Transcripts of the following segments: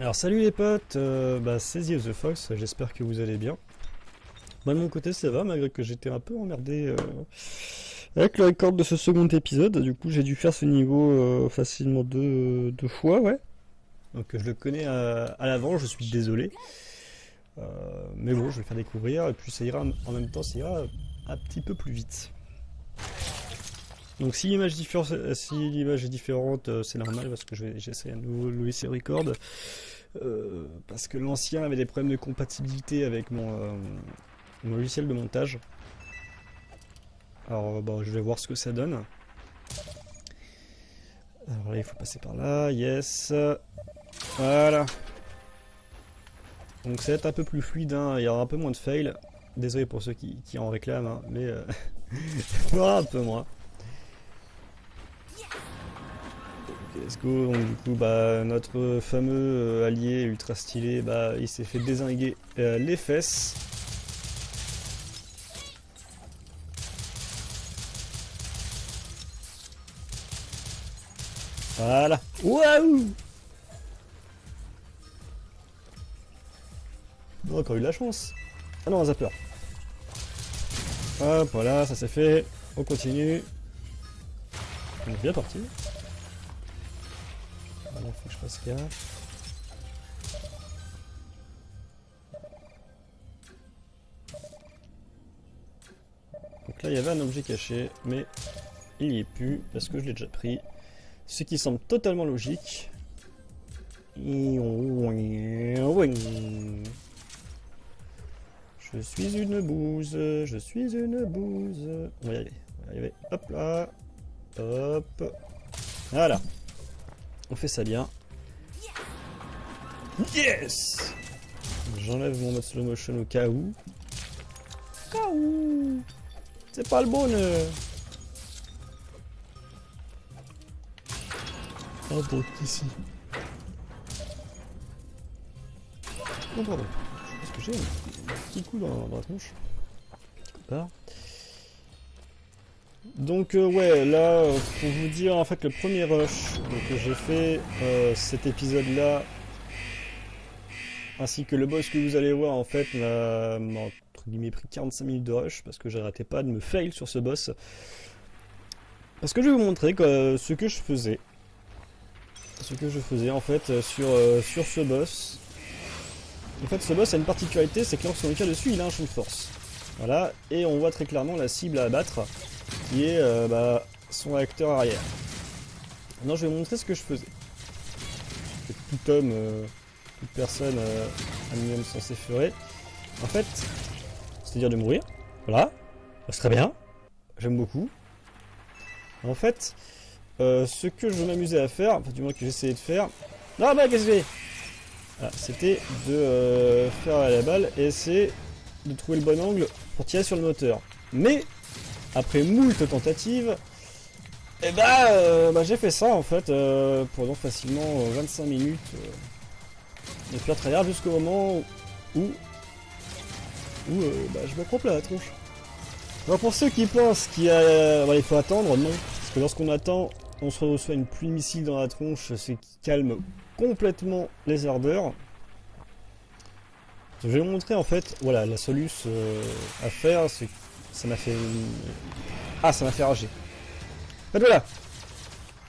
Alors salut les potes, c'est The The Fox, j'espère que vous allez bien. Moi de mon côté ça va, malgré que j'étais un peu emmerdé avec le record de ce second épisode. Du coup j'ai dû faire ce niveau facilement deux fois, ouais. Donc je le connais à l'avance, je suis désolé. Mais bon, je vais le faire découvrir, et puis ça ira en même temps, ça ira un petit peu plus vite. Donc si l'image est différente, c'est normal parce que j'essaie à nouveau de laisser record. Parce que l'ancien avait des problèmes de compatibilité avec mon logiciel de montage. Alors je vais voir ce que ça donne. Alors là il faut passer par là, yes. Voilà. Donc ça va être un peu plus fluide, hein. Il y aura un peu moins de fail. Désolé pour ceux qui en réclament, hein, mais il y aura un peu moins. Let's go. Donc du coup notre fameux allié ultra stylé, il s'est fait dézinguer les fesses. Voilà. Waouh. On a encore eu de la chance. Ah non, un zapper. Hop, voilà, ça c'est fait. On continue. On est bien parti. Voilà, faut que je fasse gaffe. Donc là, il y avait un objet caché, mais il n'y est plus parce que je l'ai déjà pris. Ce qui semble totalement logique. Je suis une bouse, je suis une bouse. On va y aller, on va y arriver. Hop là. Hop. Voilà. On fait ça bien. Yes! J'enlève mon mode slow motion au cas où. C'est pas le bonheur. Oh bon, ici. Oh pardon. Je pense que j'ai un petit coup dans la tronche. Donc ouais, là, pour vous dire, en fait, le premier rush que j'ai fait, cet épisode-là, ainsi que le boss que vous allez voir, en fait, m'a entre guillemets pris 45 minutes de rush, parce que j'arrêtais pas de me fail sur ce boss. Parce que je vais vous montrer ce que je faisais. Ce que je faisais, en fait, sur ce boss. En fait, ce boss a une particularité, c'est que lorsqu'on le tire dessus, il a un champ de force. Voilà, et on voit très clairement la cible à abattre, qui est son réacteur arrière. Maintenant, je vais vous montrer ce que je faisais. Tout homme, toute personne un minimum censé ferait. En fait, c'est-à-dire de mourir. Voilà, c'est très bien. J'aime beaucoup. En fait, ce que je m'amusais à faire, enfin du moins que j'essayais de faire. Non, qu'est-ce que c'est? Voilà, c'était de faire la balle et essayer de trouver le bon angle pour tirer sur le moteur. Mais après moult tentatives, j'ai fait ça en fait pendant facilement 25 minutes de pure tryhard jusqu'au moment où je me prends à la tronche. Alors pour ceux qui pensent qu'il faut attendre, non. Parce que lorsqu'on attend, on se reçoit une pluie de missiles dans la tronche, ce qui calme complètement les ardeurs. Je vais vous montrer en fait, voilà, la soluce à faire, ça m'a fait... Ah, ça m'a fait rager. En fait, voilà.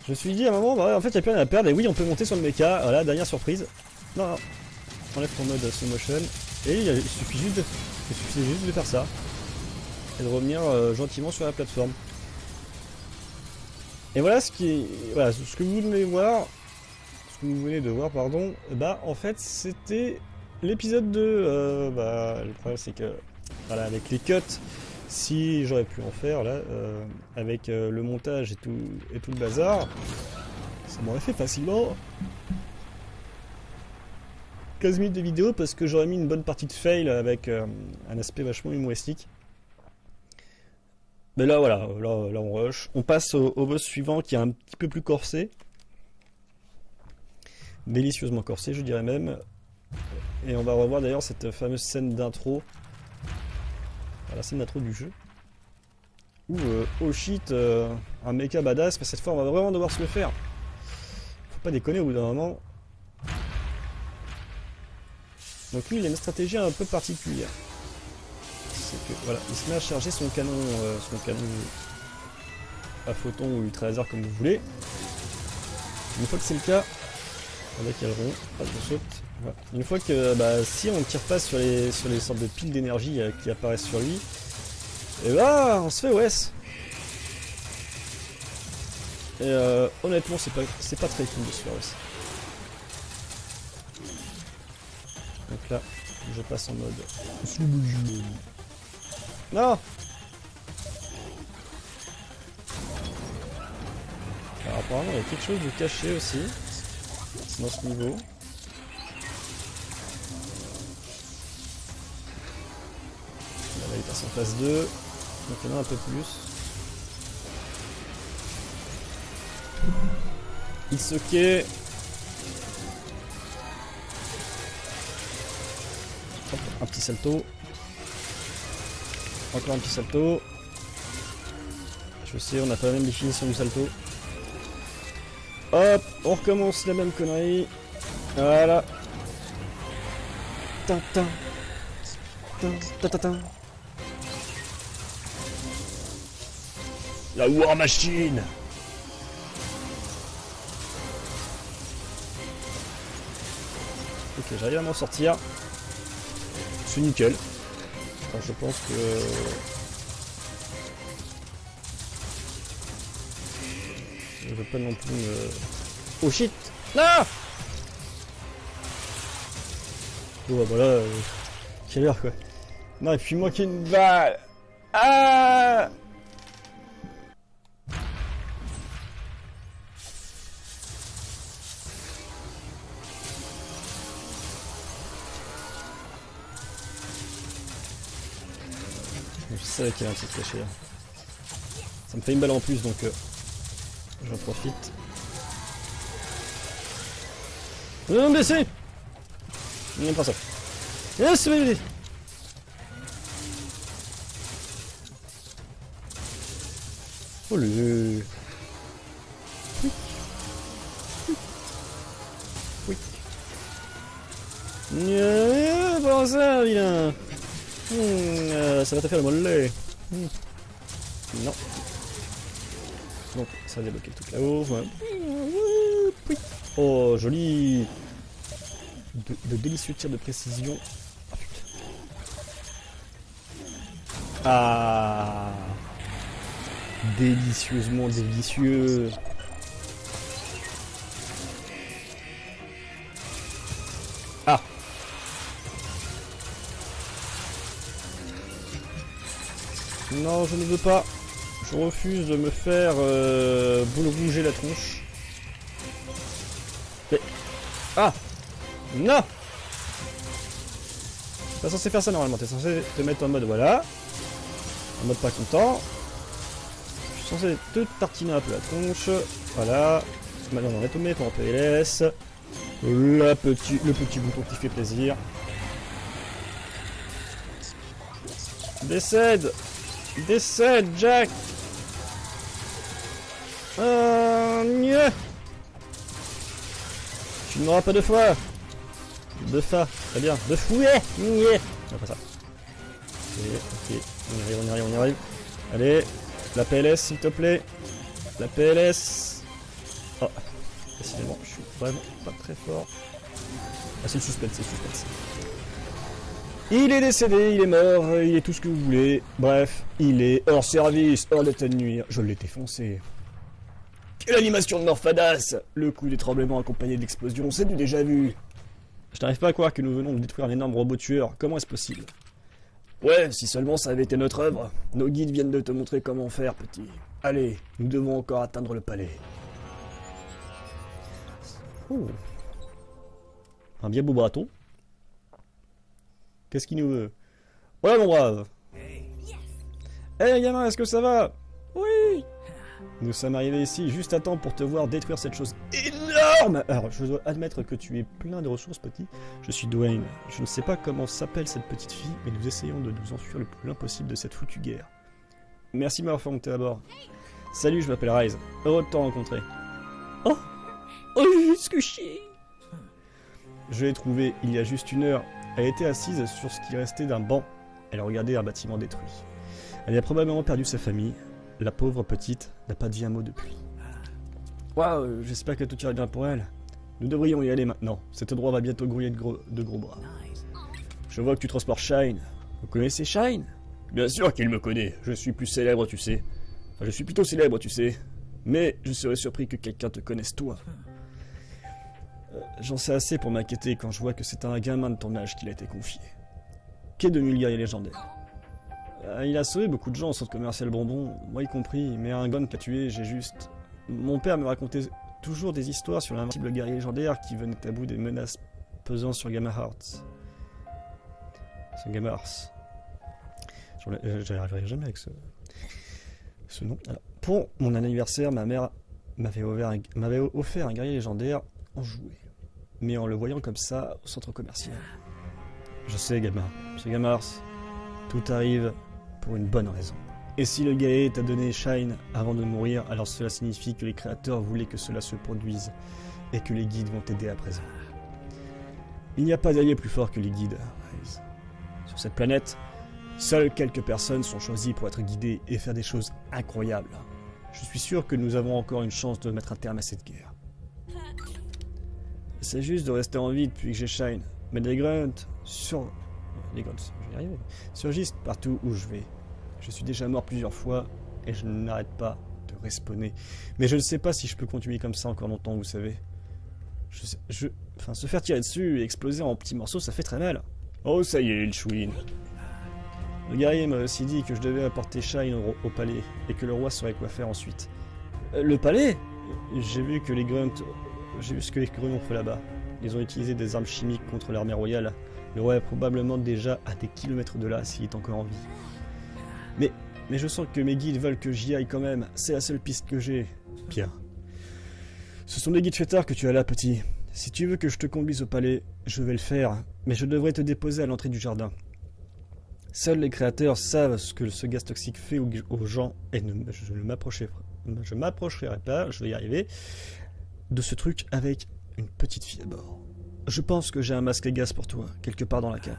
Je me suis dit à un moment, en fait, il n'y a plus rien à perdre, et oui, on peut monter sur le mecha, voilà, dernière surprise. Non, enlève ton mode slow motion, et il suffisait juste de faire ça. Et de revenir gentiment sur la plateforme. Et voilà ce que vous venez voir, pardon, en fait, c'était l'épisode 2, le problème c'est que, voilà, avec les cuts, si j'aurais pu en faire, là, avec le montage et tout le bazar, ça m'aurait fait facilement 15 minutes de vidéo parce que j'aurais mis une bonne partie de fail avec un aspect vachement humoristique. Mais là, voilà, là on rush. On passe au boss suivant qui est un petit peu plus corsé. Délicieusement corsé, je dirais même. Et on va revoir d'ailleurs cette fameuse scène d'intro. La scène d'intro du jeu. Où, oh shit, un mecha badass, mais cette fois on va vraiment devoir se le faire. Faut pas déconner au bout d'un moment. Donc lui, il a une stratégie un peu particulière. C'est que, voilà, il se met à charger son canon à photon ou ultra laser comme vous voulez. Une fois que c'est le cas, avec aileron, hop, je saute. Voilà. Une fois que, bah, si on ne tire pas sur les sortes de piles d'énergie qui apparaissent sur lui, et bah, on se fait OS. Et honnêtement, c'est pas très cool de se faire OS. Donc là, je passe en mode... Non! Alors apparemment, il y a quelque chose de caché aussi dans ce niveau. Là, il passe en phase 2. Donc il y en a un peu plus. Il se quai. Hop, un petit salto. Encore un petit salto. Je sais, on n'a pas la même définition du salto. Hop, on recommence la même connerie. Voilà. Tintin. Tintin. La War Machine. Ok, j'arrive à m'en sortir. C'est nickel. Enfin, je pense que... Je veux pas non plus me... Oh shit! Non! Bon bah voilà... Quelle heure quoi? Non, et puis moi qui ai une balle! Ah! Je savais qu'il y avait un truc caché là. Ça me fait une balle en plus donc j'en profite. Non, mais c'est... Non, pas ça. Yes, oui. Oh le... Oui. Bon ça, vilain. Ça va te faire le mollet. Non. Donc, ça va débloquer le truc là-haut. Ouais. Oh, joli. De délicieux tirs de précision. Oh, putain. Ah. Délicieusement délicieux. Ah. Non, je ne veux pas. Je refuse de me faire boule rouger la tronche. Mais... Ah! Non! T'es pas censé faire ça normalement, t'es censé te mettre en mode voilà. En mode pas content. Je suis censé te tartiner un peu la tronche. Voilà. Maintenant on va te mettre en PLS. Le petit bouton qui fait plaisir. Décède! Décède, Jack! Mieux. Tu n'auras pas de foi. De fa, très bien. De fouet. Mieux. Après ça. Ok, on y arrive. Allez, la PLS s'il te plaît. La PLS. Oh, décidément, je suis vraiment pas très fort. Ah, c'est le suspense, Il est décédé, il est mort, il est tout ce que vous voulez. Bref, il est hors service, hors d'état de nuire. Je l'ai défoncé. Quelle animation de Morphadas! Le coup des tremblements accompagné de l'explosion, c'est du déjà vu. Je n'arrive pas à croire que nous venons de détruire un énorme robot tueur. Comment est-ce possible? Ouais, si seulement ça avait été notre œuvre. Nos guides viennent de te montrer comment faire, petit. Allez, nous devons encore atteindre le palais. Oh. Un bien beau bâton. Qu'est-ce qu'il nous veut? Ouais, mon brave. Hey, gamin, est-ce que ça va? Oui. Nous sommes arrivés ici juste à temps pour te voir détruire cette chose énorme. Alors, je dois admettre que tu es plein de ressources, petit. Je suis Dwayne. Je ne sais pas comment s'appelle cette petite fille, mais nous essayons de nous enfuir le plus loin possible de cette foutue guerre. Merci de m'avoir fait monter à bord. Salut, je m'appelle Rise. Heureux de te rencontrer. Oh, juste que chier. Je l'ai trouvé il y a juste une heure. Elle était assise sur ce qui restait d'un banc. Elle regardait un bâtiment détruit. Elle a probablement perdu sa famille. La pauvre petite n'a pas dit un mot depuis. Waouh, j'espère que tout ira bien pour elle. Nous devrions y aller maintenant. Cet endroit va bientôt grouiller de gros bras. Je vois que tu transportes Shine. Vous connaissez Shine? Bien sûr qu'il me connaît. Je suis plus célèbre, tu sais. Enfin, je suis plutôt célèbre, tu sais. Mais je serais surpris que quelqu'un te connaisse toi. J'en sais assez pour m'inquiéter quand je vois que c'est un gamin de ton âge qui l'a été confié. Qu'est devenu le guerrier légendaire? Il a sauvé beaucoup de gens au centre commercial Bonbon, moi y compris, mais un gun qu'a tué, j'ai juste... Mon père me racontait toujours des histoires sur l'invincible guerrier légendaire qui venait à bout des menaces pesant sur Gamma Hearts. C'est Gamma Hearts. J'arriverai jamais avec ce nom. Alors, pour mon anniversaire, ma mère m'avait offert un guerrier légendaire en jouet, mais en le voyant comme ça au centre commercial. Je sais, gamin, c'est Gamma Hearts. Tout arrive pour une bonne raison. Et si le guerrier t'a donné Shine avant de mourir, alors cela signifie que les créateurs voulaient que cela se produise, et que les guides vont t'aider à présent. Il n'y a pas d'allié plus fort que les guides. Sur cette planète, seules quelques personnes sont choisies pour être guidées et faire des choses incroyables. Je suis sûr que nous avons encore une chance de mettre un terme à cette guerre. C'est juste de rester en vie depuis que j'ai Shine, mais des grunts surgissent partout où je vais. Je suis déjà mort plusieurs fois et je n'arrête pas de respawner. Mais je ne sais pas si je peux continuer comme ça encore longtemps, vous savez. Enfin, se faire tirer dessus et exploser en petits morceaux, ça fait très mal. Oh, ça y est, il chouine. Le guerrier m'a aussi dit que je devais apporter Shine au palais et que le roi saurait quoi faire ensuite. Le palais? J'ai vu ce que les grunts ont fait là-bas. Ils ont utilisé des armes chimiques contre l'armée royale. Le roi est probablement déjà à des kilomètres de là s'il est encore en vie. Mais je sens que mes guides veulent que j'y aille quand même. C'est la seule piste que j'ai. Bien. Ce sont des guides fêtards que tu as là, petit. Si tu veux que je te conduise au palais, je vais le faire. Mais je devrais te déposer à l'entrée du jardin. Seuls les créateurs savent ce que ce gaz toxique fait aux gens. Et je m'approcherai pas, je vais y arriver, de ce truc avec une petite fille à bord. Je pense que j'ai un masque à gaz pour toi, quelque part dans la cale.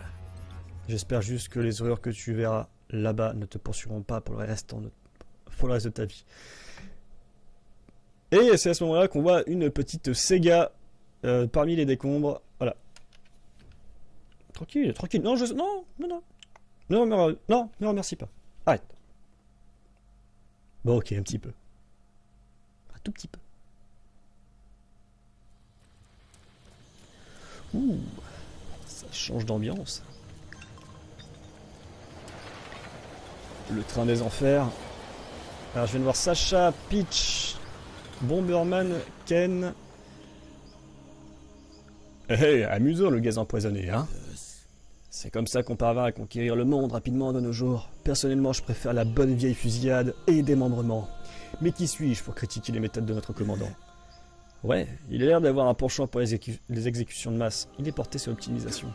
J'espère juste que les horreurs que tu verras là-bas ne te poursuivront pas pour le reste de ta vie. Et c'est à ce moment-là qu'on voit une petite Sega parmi les décombres. Voilà. Tranquille, tranquille. Non, non, ne remercie pas. Arrête. Bon, ok, un petit peu. Un tout petit peu. Ouh, ça change d'ambiance. Le train des enfers. Alors je viens de voir Sacha, Peach, Bomberman, Ken. Hé, amusant le gaz empoisonné, hein. C'est comme ça qu'on parvient à conquérir le monde rapidement de nos jours. Personnellement, je préfère la bonne vieille fusillade et démembrement. Mais qui suis-je pour critiquer les méthodes de notre commandant? Ouais, il a l'air d'avoir un penchant pour les exécutions de masse. Il est porté sur l'optimisation.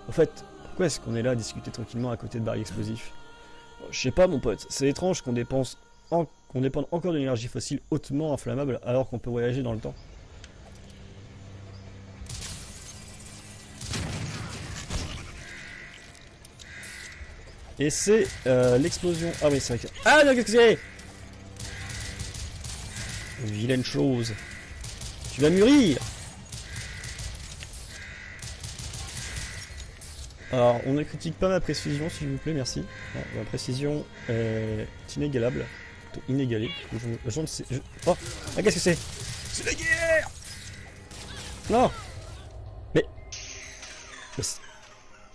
En fait, pourquoi est-ce qu'on est là à discuter tranquillement à côté de barils explosifs? Je sais pas, mon pote. C'est étrange qu'on dépende encore d'une énergie fossile hautement inflammable alors qu'on peut voyager dans le temps. Et c'est l'explosion. Ah oui, c'est vrai que... Ah non, qu'est-ce que c'est? Vilaine chose. Tu vas mûrir. Alors, on ne critique pas ma précision, s'il vous plaît, merci. Non, ma précision est inégalable. Plutôt inégalée. Je ne sais... Oh, ah, qu'est-ce que c'est? C'est la guerre! Non!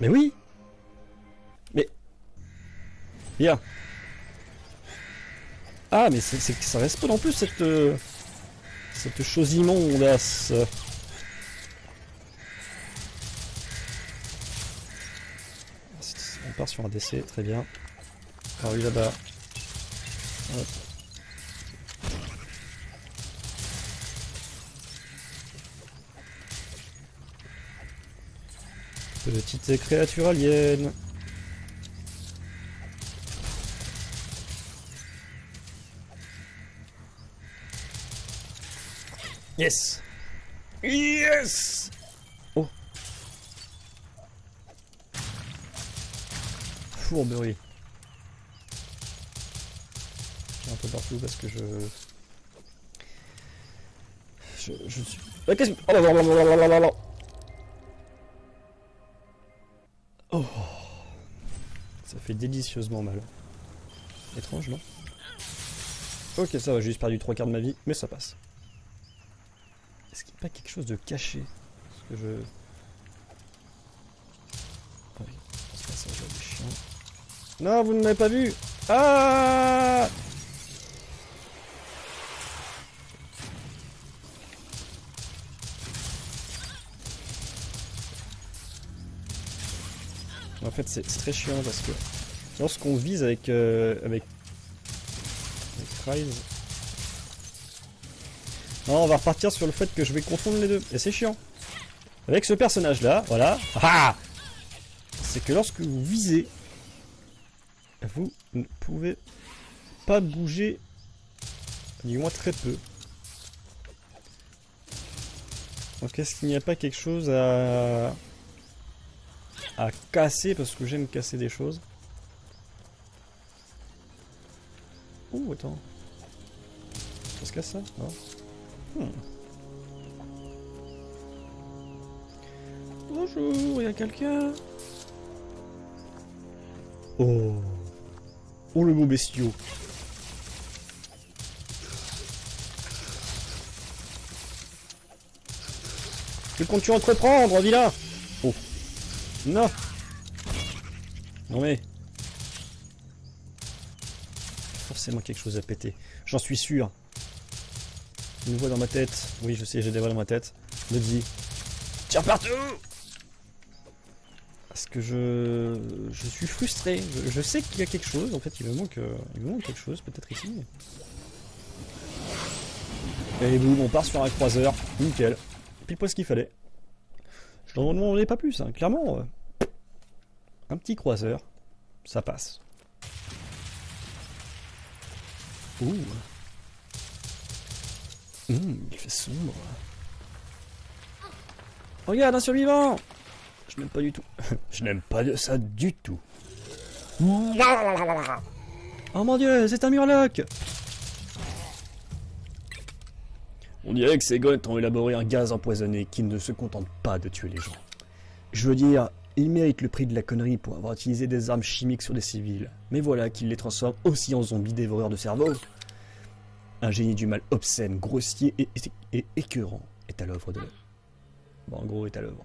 Mais oui! Mais... Bien. Ah, mais c'est que ça respawn en plus, cette chose immondasse. On part sur un décès, très bien. Alors lui là-bas. Hop. Petite créature alien. Yes! Yes! Oh! fourberie. J'ai un peu partout parce que je suis... Ah, qu'est-ce que... Oh là là là là là là là. Oh. Ça fait délicieusement mal. Étrange, non? Ok, ça va, j'ai juste perdu 3 quarts de ma vie, mais ça passe. Est-ce qu'il n'y a pas quelque chose de caché? Parce que je... Ah oui, c'est pas ça, j'ai des chiens. Non, vous ne m'avez pas vu! Ah! En fait, c'est très chiant parce que lorsqu'on vise avec Rise... Non, on va repartir sur le fait que je vais confondre les deux. Et c'est chiant. Avec ce personnage-là, voilà. Ah, c'est que lorsque vous visez, vous ne pouvez pas bouger, du moins très peu. Donc est-ce qu'il n'y a pas quelque chose à casser, parce que j'aime casser des choses. Oh, attends. Ça se casse ça? Bonjour, il y a quelqu'un? Oh. Oh, le mot bestiau. Que comptes-tu entreprendre, vilain? Oh. Non. Non mais... forcément quelque chose à péter. J'en suis sûr. Une voix dans ma tête. Oui, je sais, j'ai des voix dans ma tête. Me dit... tire partout! Parce que je suis frustré. Je sais qu'il y a quelque chose. En fait, il me manque quelque chose, peut-être ici. Et boum, on part sur un croiseur. Nickel. Pile poil ce qu'il fallait. Je n'en demandais pas plus, hein. Clairement. Un petit croiseur. Ça passe. Ouh. Il fait sombre. Regarde, un survivant! Je n'aime pas du tout. Je n'aime pas de ça du tout. Oh mon dieu, c'est un murloc! On dirait que ces goths ont élaboré un gaz empoisonné qui ne se contente pas de tuer les gens. Je veux dire, ils méritent le prix de la connerie pour avoir utilisé des armes chimiques sur des civils. Mais voilà qu'ils les transforment aussi en zombies dévoreurs de cerveau. Un génie du mal obscène, grossier et écœurant est à l'œuvre de l'homme. Bon, en gros, est à l'œuvre.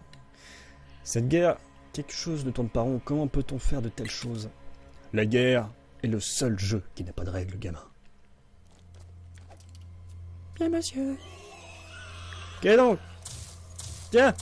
Cette guerre, quelque chose ne tourne pas rond. Comment peut-on faire de telles choses? La guerre est le seul jeu qui n'a pas de règles, gamin. Bien, monsieur. Qu'est donc? Tiens,